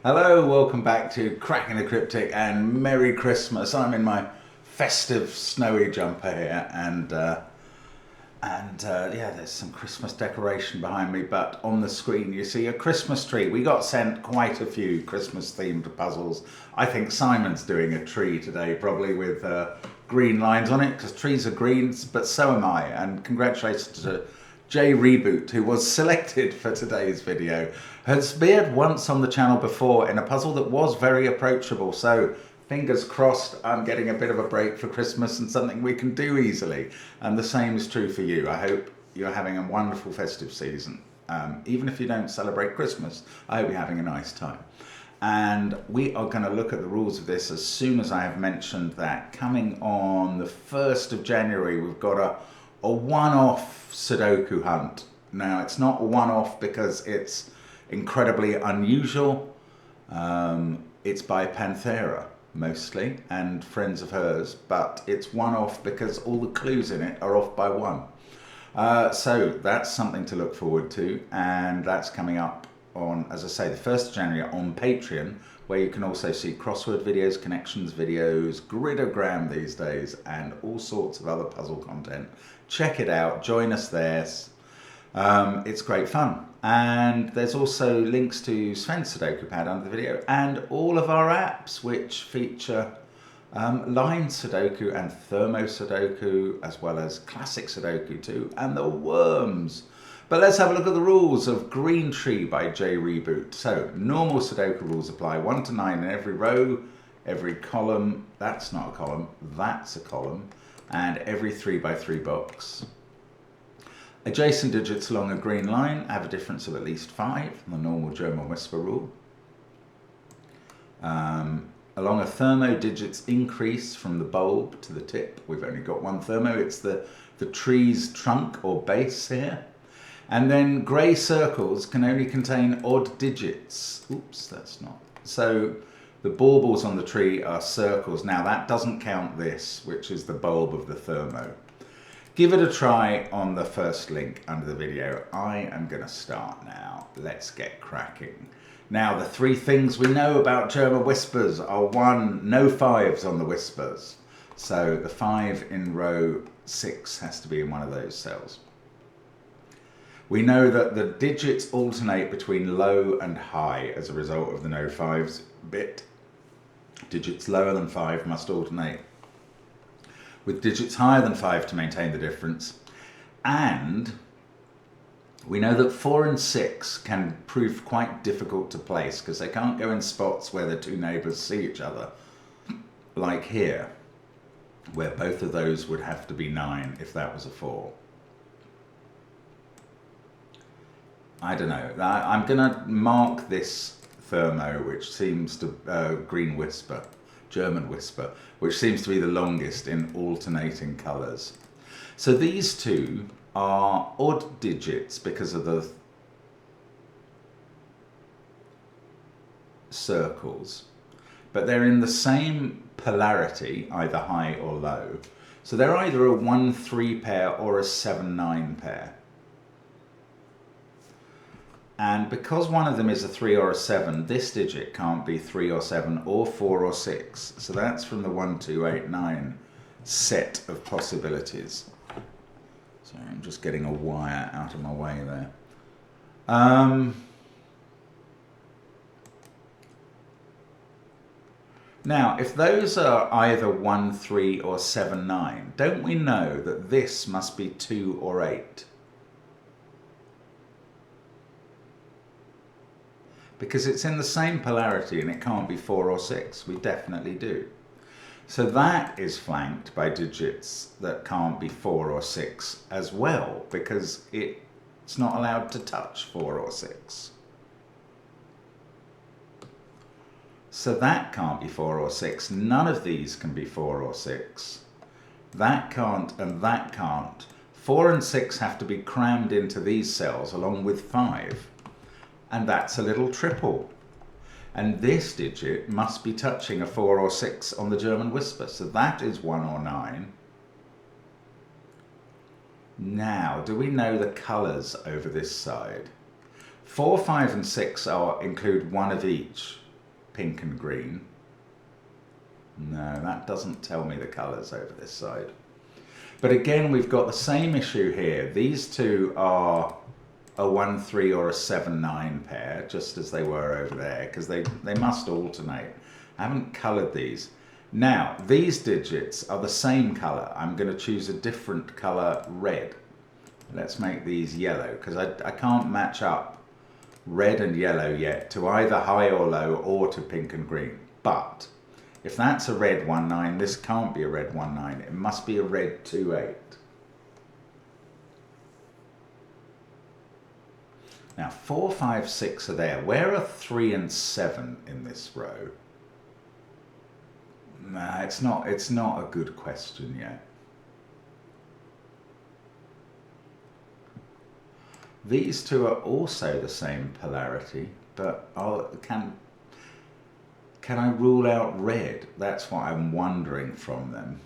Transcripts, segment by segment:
Hello, welcome back to Cracking the Cryptic and Merry Christmas. I'm in my festive snowy jumper here and yeah, there's some Christmas decoration behind me, but on the screen you see a Christmas tree. We got sent quite a few Christmas themed puzzles. I think Simon's doing a tree today, probably with green lines on it, because trees are green, but so am I. And congratulations to J Reboot, who was selected for today's video, has appeared once on the channel before in a puzzle that was very approachable. So fingers crossed I'm getting a bit of a break for Christmas and something we can do easily. And the same is true for you. I hope you're having a wonderful festive season. Even if you don't celebrate Christmas, I hope you're having a nice time. And we are going to look at the rules of this as soon as I have mentioned that coming on the 1st of January, we've got a one-off Sudoku hunt. Now, it's not a one-off because it's incredibly unusual. It's by Panthera, mostly, and friends of hers, but it's one-off because all the clues in it are off by one. So that's something to look forward to, and that's coming up on, as I say, the 1st of January on Patreon, where you can also see crossword videos, connections videos, gridogram these days, and all sorts of other puzzle content. Check it out, join us there. It's great fun. And there's also links to SVEN'S SUDOKU PAD under the video, and all of our apps which feature line Sudoku and thermo Sudoku, as well as classic Sudoku too, and the worms. But let's have a look at the rules of Green Tree by J Reboot. So normal Sudoku rules apply, 1 to 9 in every row, every column, that's not a column, that's a column, and every 3 by 3 box. Adjacent digits along a green line have a difference of at least 5, the normal German whisper rule. Along a thermo, digits increase from the bulb to the tip. We've only got one thermo, it's the tree's trunk or base here. And then grey circles can only contain odd digits. Oops, that's not. So the baubles on the tree are circles. Now that doesn't count this, which is the bulb of the thermo. Give it a try on the first link under the video. I am going to start now. Let's get cracking. Now, the 3 things we know about German whispers are: 1, no 5s on the whispers. So the 5 in row 6 has to be in one of those cells. We know that the digits alternate between low and high as a result of the no 5s bit. Digits lower than 5 must alternate with digits higher than 5 to maintain the difference. And we know that 4 and 6 can prove quite difficult to place because they can't go in spots where the 2 neighbours see each other, like here, where both of those would have to be 9 if that was a 4. I don't know. I'm going to mark this thermo, which seems to, green whisper, German whisper, which seems to be the longest in alternating colours. So these 2 are odd digits because of the circles, but they're in the same polarity, either high or low. So they're either a 1-3 pair or a 7-9 pair. And because one of them is a 3 or a 7, this digit can't be 3 or 7 or 4 or 6. So that's from the 1, 2, 8, 9 set of possibilities. Sorry, I'm just getting a wire out of my way there. Now, if those are either 1, 3 or 7, 9, don't we know that this must be 2 or 8? Because it's in the same polarity and it can't be 4 or 6. We definitely do. So that is flanked by digits that can't be 4 or 6 as well, because it's not allowed to touch 4 or 6. So that can't be 4 or 6. None of these can be 4 or 6. That can't and that can't. 4 and 6 have to be crammed into these cells along with 5. And that's a little triple. And this digit must be touching a 4 or 6 on the German whisper. So that is 1 or 9. Now, do we know the colours over this side? 4, 5 and 6 include one of each. pink and green. No, that doesn't tell me the colours over this side. But again, we've got the same issue here. These two are a 1-3 or a 7-9 pair, just as they were over there, because they must alternate. I haven't coloured these. Now, these digits are the same colour. I'm going to choose a different colour, red. Let's make these yellow, because I can't match up red and yellow yet to either high or low or to pink and green. But if that's a red 1-9, this can't be a red 1-9. It must be a red 2-8. Now 4, 5, 6 are there. Where are 3 and 7 in this row? Nah, it's not a good question yet. These two are also the same polarity, but can I rule out red? That's what I'm wondering from them.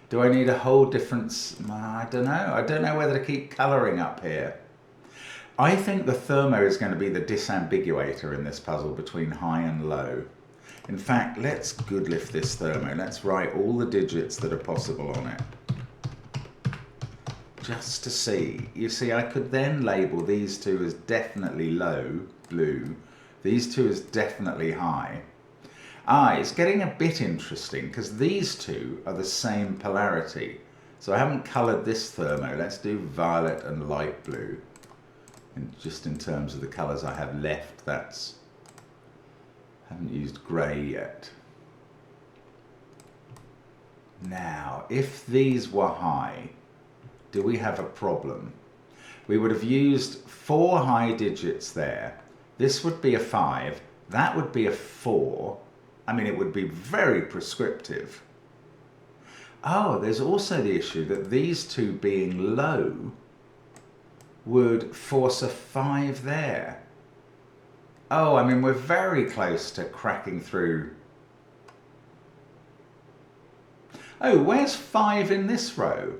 Do I need a whole different... I don't know. I don't know whether to keep colouring up here. I think the thermo is going to be the disambiguator in this puzzle between high and low. In fact, let's good lift this thermo. Let's write all the digits that are possible on it. Just to see. You see, I could then label these two as definitely low, blue. These two as definitely high. It's getting a bit interesting because these two are the same polarity. So I haven't coloured this thermo. Let's do violet and light blue. And just in terms of the colours I have left, haven't used grey yet. Now, if these were high, do we have a problem? We would have used 4 high digits there. This would be a 5. That would be a 4. I mean, it would be very prescriptive. Oh, there's also the issue that these two being low would force a 5 there. Oh, I mean, we're very close to cracking through. Oh, where's 5 in this row?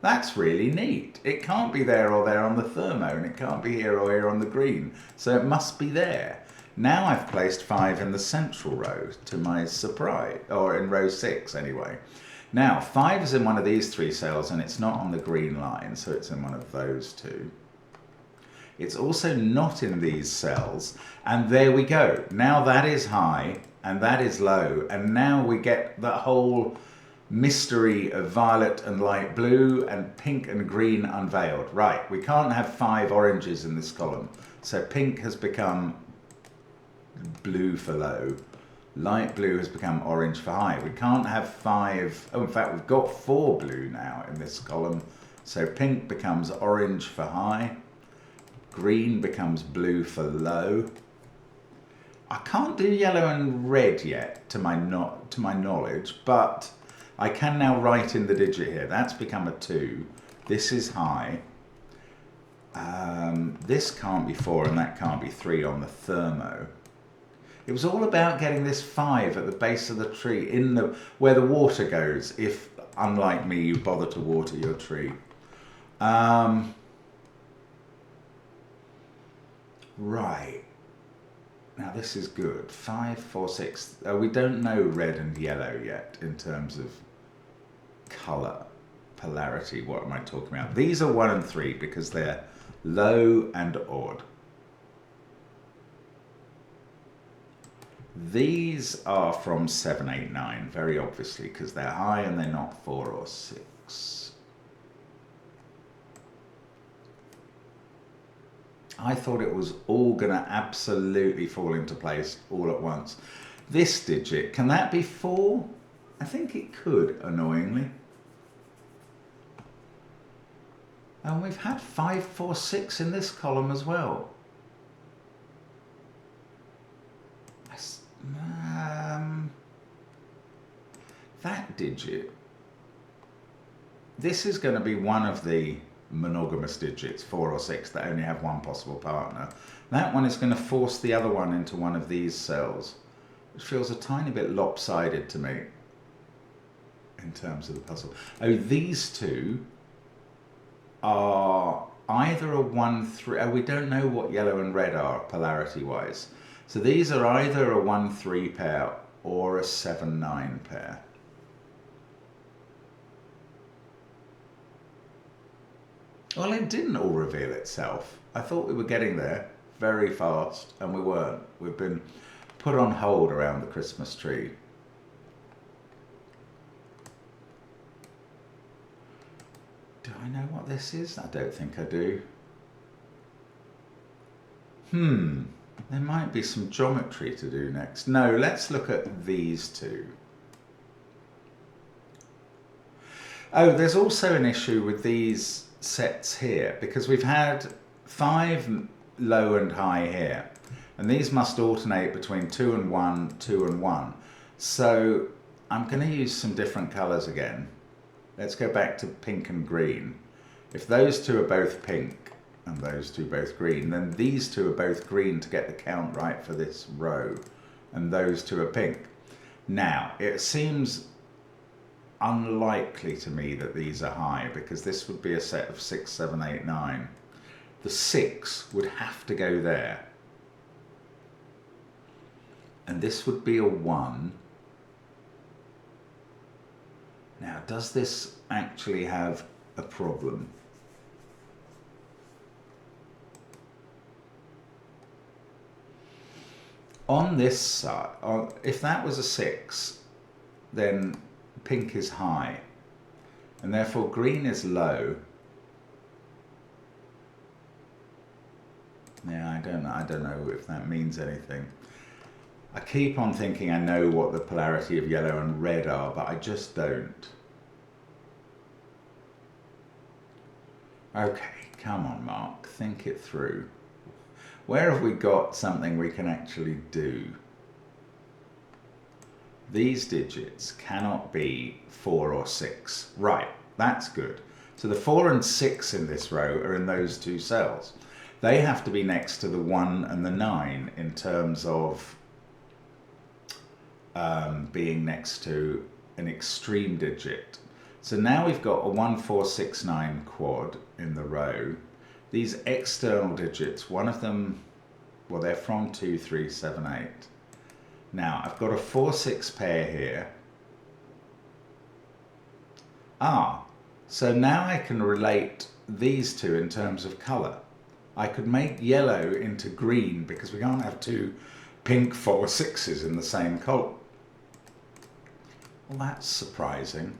That's really neat. It can't be there or there on the thermo, and it can't be here or here on the green. So it must be there. Now I've placed 5 in the central row, to my surprise, or in row 6 anyway. Now, 5 is in one of these 3 cells, and it's not on the green line, so it's in one of those 2. It's also not in these cells, and there we go. Now that is high, and that is low, and now we get the whole mystery of violet and light blue and pink and green unveiled. Right, we can't have 5 oranges in this column. So pink has become blue for low. Light blue has become orange for high. We can't have 5, oh in fact we've got 4 blue now in this column. So pink becomes orange for high. Green becomes blue for low. I can't do yellow and red yet to my knowledge, but I can now write in the digit here. That's become a 2. This is high. This can't be 4 and that can't be 3 on the thermo. It was all about getting this 5 at the base of the tree, where the water goes, if, unlike me, you bother to water your tree. Right. Now this is good. 5, 4, 6. We don't know red and yellow yet in terms of colour, polarity. What am I talking about? These are 1 and 3 because they're low and odd. These are from 7, 8, 9, very obviously, because they're high and they're not 4 or 6. I thought it was all going to absolutely fall into place all at once. This digit, can that be 4? I think it could, annoyingly. And we've had 5, 4, 6 in this column as well. That digit, this is going to be one of the monogamous digits, 4 or 6, that only have one possible partner. That one is going to force the other one into one of these cells, which feels a tiny bit lopsided to me in terms of the puzzle. Oh, these two are either a 1, 3, oh, we don't know what yellow and red are polarity wise. So these are either a 1-3 pair or a 7-9 pair. Well, it didn't all reveal itself. I thought we were getting there very fast, and we weren't. We've been put on hold around the Christmas tree. Do I know what this is? I don't think I do. There might be some geometry to do next. No, let's look at these two. Oh, there's also an issue with these sets here, because we've had 5 low and high here, and these must alternate between 2 and 1, 2 and 1. So I'm going to use some different colours again. Let's go back to pink and green. If those two are both pink and those two both green, then these two are both green to get the count right for this row, and those two are pink. Now, it seems unlikely to me that these are high, because this would be a set of 6, 7, 8, 9. The 6 would have to go there, and this would be a 1. Now, does this actually have a problem? On this side, if that was a 6, then pink is high, and therefore green is low. Yeah, I don't know if that means anything. I keep on thinking I know what the polarity of yellow and red are, but I just don't. Okay, come on, Mark, think it through. Where have we got something we can actually do? These digits cannot be 4 or 6. Right, that's good. So the 4 and 6 in this row are in those two cells. They have to be next to the 1 and the 9 in terms of being next to an extreme digit. So now we've got a 1, 4, 6, 9 quad in the row. These external digits, one of them, well, they're from 2, 3, 7, 8. Now, I've got a 4, 6 pair here. So now I can relate these two in terms of colour. I could make yellow into green, because we can't have 2 pink 4, 6s in the same colour. Well, that's surprising.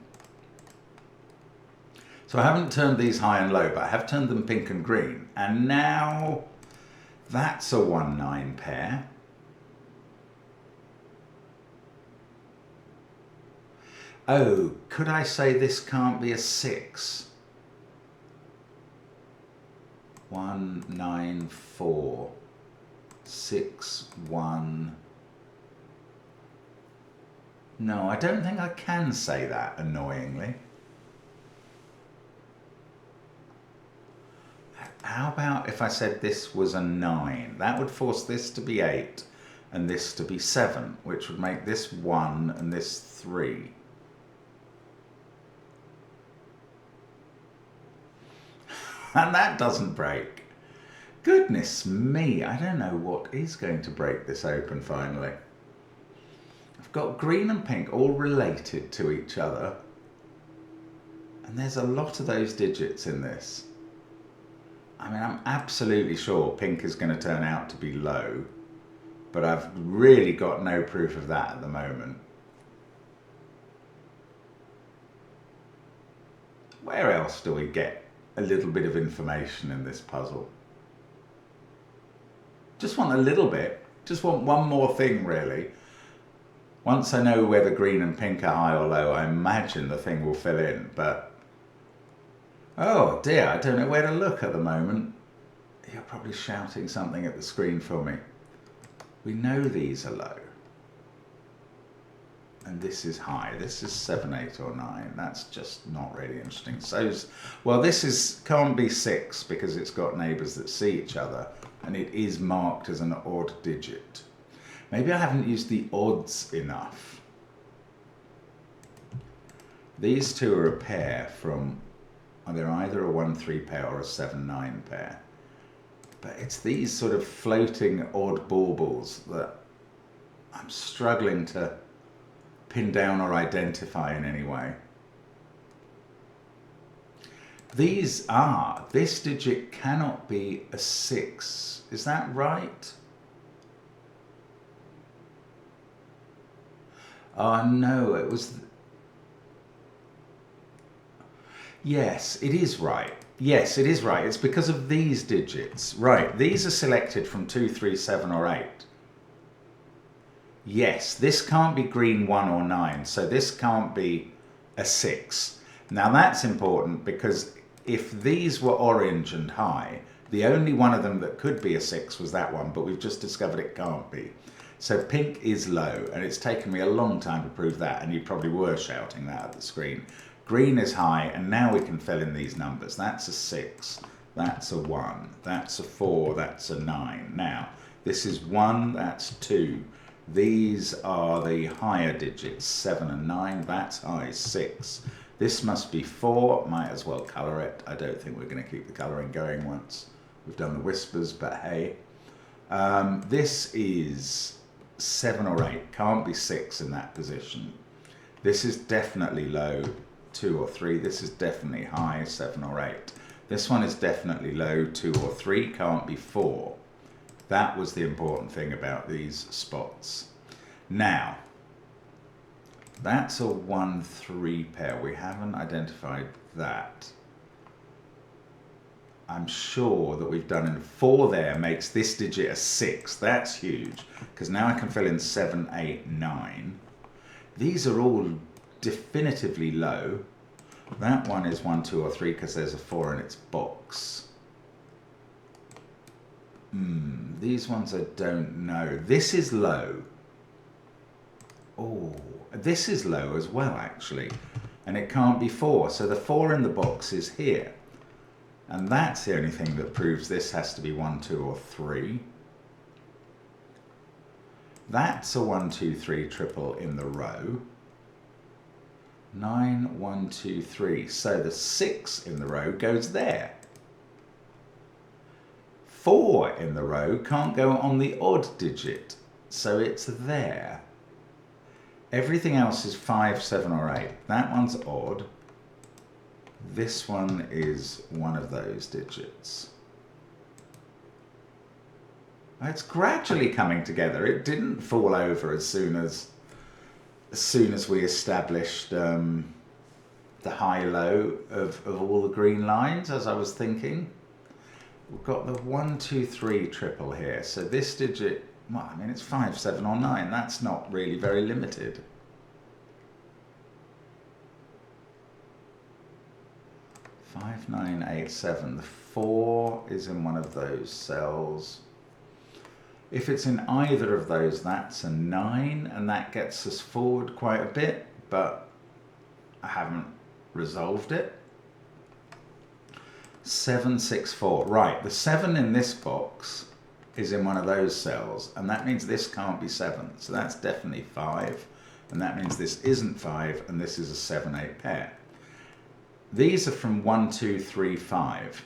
So I haven't turned these high and low, but I have turned them pink and green. And now that's a 1, 9 pair. Oh, could I say this can't be a 6? 1, 9, 4, 6, 1. No, I don't think I can say that, annoyingly. How about if I said this was a 9? That would force this to be 8 and this to be 7, which would make this 1 and this 3. And that doesn't break. Goodness me, I don't know what is going to break this open finally. I've got green and pink all related to each other, and there's a lot of those digits in this. I mean, I'm absolutely sure pink is going to turn out to be low, but I've really got no proof of that at the moment. Where else do we get a little bit of information in this puzzle? Just want a little bit, just want one more thing really. Once I know whether green and pink are high or low, I imagine the thing will fill in, but oh dear, I don't know where to look at the moment. You're probably shouting something at the screen for me. We know these are low. And this is high. This is 7, 8 or 9. That's just not really interesting. So, well, this can't be 6 because it's got neighbours that see each other, and it is marked as an odd digit. Maybe I haven't used the odds enough. These two are a pair from, they're either a 1, 3 pair or a 7, 9 pair. But it's these sort of floating odd baubles that I'm struggling to pin down or identify in any way. This digit cannot be a 6. Is that right? Oh no, it was... Yes, it is right. Yes, it is right. It's because of these digits. Right, these are selected from 2, 3, 7 or 8. Yes, this can't be green 1 or 9, so this can't be a 6. Now that's important because if these were orange and high, the only one of them that could be a 6 was that one, but we've just discovered it can't be. So pink is low, and it's taken me a long time to prove that, and you probably were shouting that at the screen. Green is high, and now we can fill in these numbers. That's a 6, that's a 1, that's a 4, that's a 9. Now, this is 1, that's 2. These are the higher digits, 7 and 9, that's high, 6. This must be 4, might as well colour it. I don't think we're going to keep the colouring going once we've done the whispers, but hey. This is 7 or 8, can't be 6 in that position. This is definitely low, 2 or 3. This is definitely high, 7 or 8. This one is definitely low, 2 or 3, can't be 4. That was the important thing about these spots. Now, that's a 1, 3 pair. We haven't identified that. I'm sure that we've done in 4 there makes this digit a 6. That's huge, because now I can fill in 7, 8, 9. These are all definitively low. That one is 1, 2 or 3 because there's a 4 in its box. These ones I don't know. This is low. Oh, this is low as well actually. And it can't be 4. So the 4 in the box is here. And that's the only thing that proves this has to be 1, 2 or 3. That's a 1, 2, 3 triple in the row. 9, 1, 2, 3. So the 6 in the row goes there. 4 in the row can't go on the odd digit, so it's there. Everything else is 5, 7 or 8. That one's odd. This one is one of those digits. It's gradually coming together. It didn't fall over as soon as we established the high-low of all the green lines, as I was thinking. We've got the 1, 2, 3 triple here. So this digit, well, I mean, it's 5, 7 or 9. That's not really very limited. 5, 9, 8, 7. The 4 is in one of those cells. If it's in either of those, that's a 9, and that gets us forward quite a bit, but I haven't resolved it. 7, 6, 4. Right, the 7 in this box is in one of those cells, and that means this can't be 7. So that's definitely 5, and that means this isn't 5, and this is a 7, 8 pair. These are from 1, 2, 3, 5.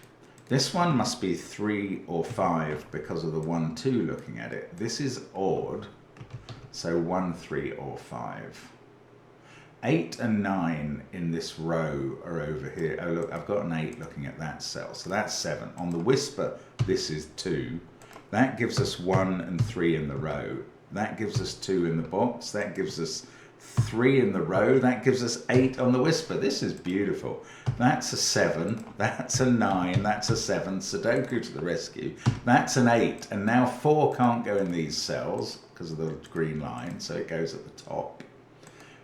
This one must be 3 or 5 because of the 1, 2 looking at it. This is odd, so 1, 3 or 5. 8 and 9 in this row are over here. Oh look, I've got an 8 looking at that cell, so that's 7. On the whisper, this is 2. That gives us 1 and 3 in the row. That gives us 2 in the box. That gives us 3 in the row. That gives us 8 on the whisper. This is beautiful. That's a 7. That's a 9. That's a 7. Sudoku to the rescue. That's an 8. And now 4 can't go in these cells because of the green line, so it goes at the top.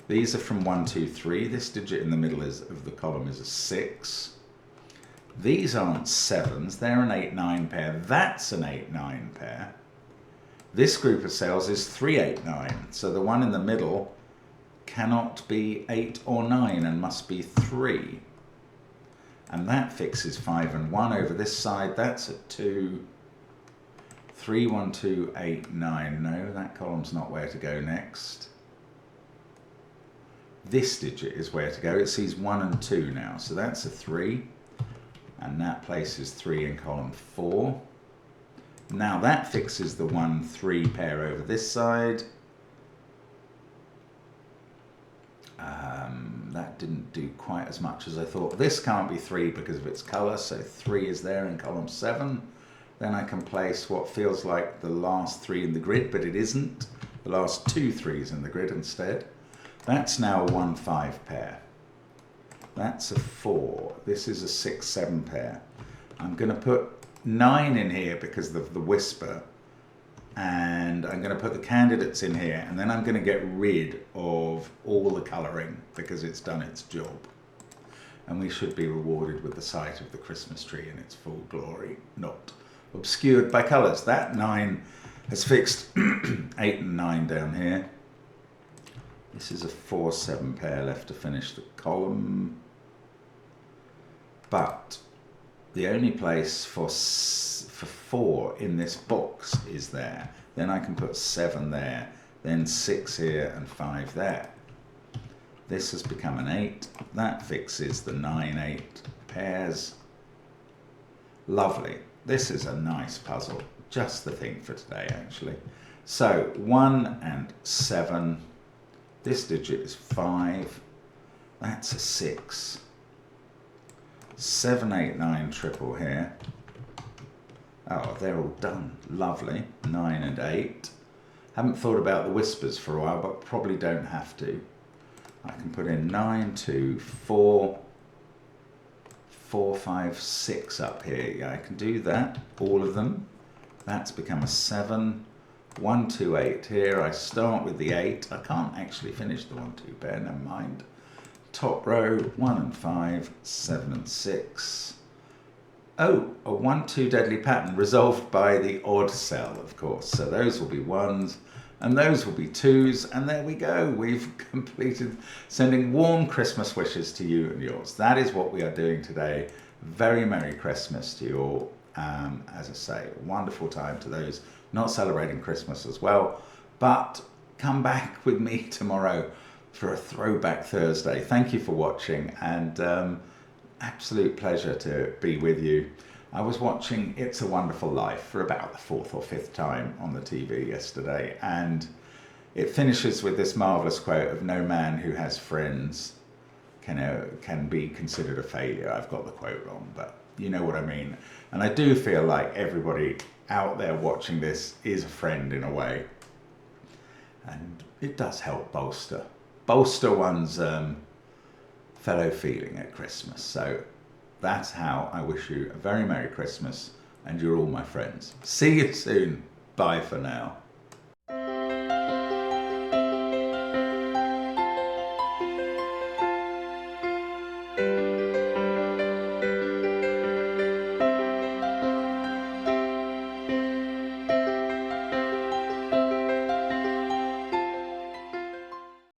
These are from 1, 2, 3. This digit in the middle of the column is a 6. These aren't 7s. They're an 8, 9 pair. That's an 8, 9 pair. This group of cells is 3, 8, 9. So the one in the middle cannot be 8 or 9 and must be 3. And that fixes 5 and 1 over this side. That's a 2. 3, 1, 2, 8, 9. No, that column's not where to go next. This digit is where to go. It sees 1 and 2 now. So that's a 3. And that places 3 in column 4. Now that fixes the 1-3 pair over this side. That didn't do quite as much as I thought. This can't be 3 because of its colour, so 3 is there in column 7. Then I can place what feels like the last 3 in the grid, but it isn't. The last 2 3s in the grid instead. That's now a 1-5 pair. That's a 4. This is a 6-7 pair. I'm going to put 9 in here because of the whisper. And I'm going to put the candidates in here, and then I'm going to get rid of all the colouring because it's done its job. And we should be rewarded with the sight of the Christmas tree in its full glory, not obscured by colours. That 9 has fixed 8 and 9 down here. This is a 4-7 pair left to finish the column. But the only place for 4 in this box is there. Then I can put 7 there, then 6 here and 5 there. This has become an 8. That fixes the 9-8 pairs. Lovely. This is a nice puzzle. Just the thing for today, actually. So 1 and 7. This digit is 5. That's a 6. 7, 8, 9 triple here. Oh, they're all done. Lovely. 9 and 8. Haven't thought about the whispers for a while, but probably don't have to. I can put in 9, 2, 4, 4, 5, 6 up here. Yeah, I can do that. All of them. That's become a 7. 1, 2, 8 here. I start with the 8. I can't actually finish the 1, 2 pair, never mind. Top row, 1 and 5, 7 and 6. Oh, a 1-2 deadly pattern resolved by the odd cell, of course. So those will be 1s and those will be 2s. And there we go. We've completed sending warm Christmas wishes to you and yours. That is what we are doing today. Very Merry Christmas to you all. As I say, wonderful time to those not celebrating Christmas as well. But come back with me tomorrow for a Throwback Thursday. Thank you for watching, and absolute pleasure to be with you. I was watching It's a Wonderful Life for about the 4th or 5th time on the TV yesterday, and it finishes with this marvellous quote of "No man who has friends can be considered a failure." I've got the quote wrong, but you know what I mean. And I do feel like everybody out there watching this is a friend in a way, and it does help bolster one's fellow feeling at Christmas. So that's how I wish you a very Merry Christmas, and you're all my friends. See you soon. Bye for now.